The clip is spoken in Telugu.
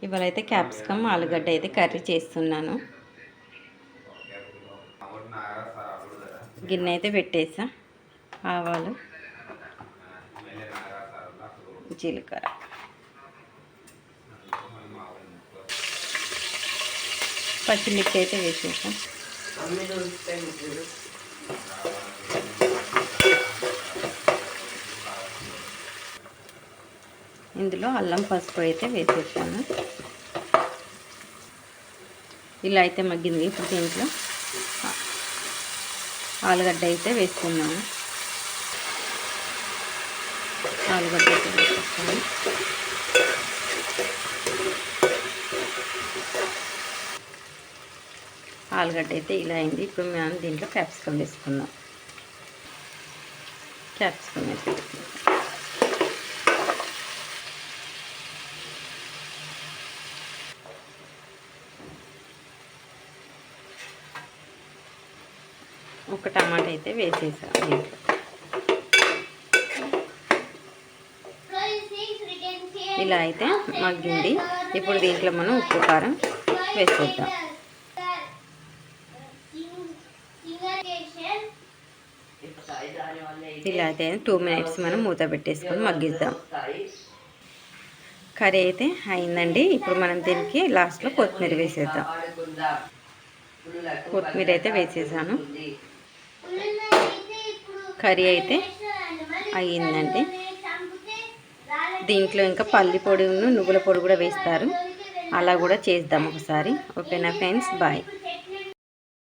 ఇవాళ అయితే క్యాప్సికమ్ ఆలుగడ్డ అయితే కర్రీ చేస్తున్నాను. గిన్నె అయితే పెట్టేసా. ఆవాలు, జీలకర్ర, పచ్చిమిర్చి అయితే వేసేసా. ఇందులో అల్లం పసుపు అయితే వేసేసాను. ఇలా అయితే మగ్గింది. ఇప్పుడు దీంట్లో ఆలుగడ్డ అయితే వేస్తున్నాను. ఆలుగడ్డ అయితే వేసేస్తాను. ఆలుగడ్డ అయితే ఇలా అయింది. ఇప్పుడు మనం దీంట్లో క్యాప్సికమ్ వేసుకుందాం. క్యాప్సికమ్ అయితే ఒక టమాటా అయితే వేసేసాను దీంట్లో. ఇలా అయితే మగ్గింది. ఇప్పుడు దీంట్లో మనం ఉప్పు కారం వేసేద్దాం. ఇలా అయితే 2 మినిట్స్ మనం మూత పెట్టేసుకొని మగ్గిద్దాం. కర్రీ అయితే అయిందండి. ఇప్పుడు మనం దీనికి లాస్ట్లో కొత్తిమీర వేసేద్దాం. కొత్తిమీర అయితే వేసేసాను. కర్రీ అయితే అయ్యిందండి. దీంట్లో ఇంకా పల్లి పొడి నువ్వుల పొడి కూడా వేస్తారు. అలా కూడా చేద్దాం ఒకసారి. ఓకేనా ఫ్రెండ్స్, బాయ్.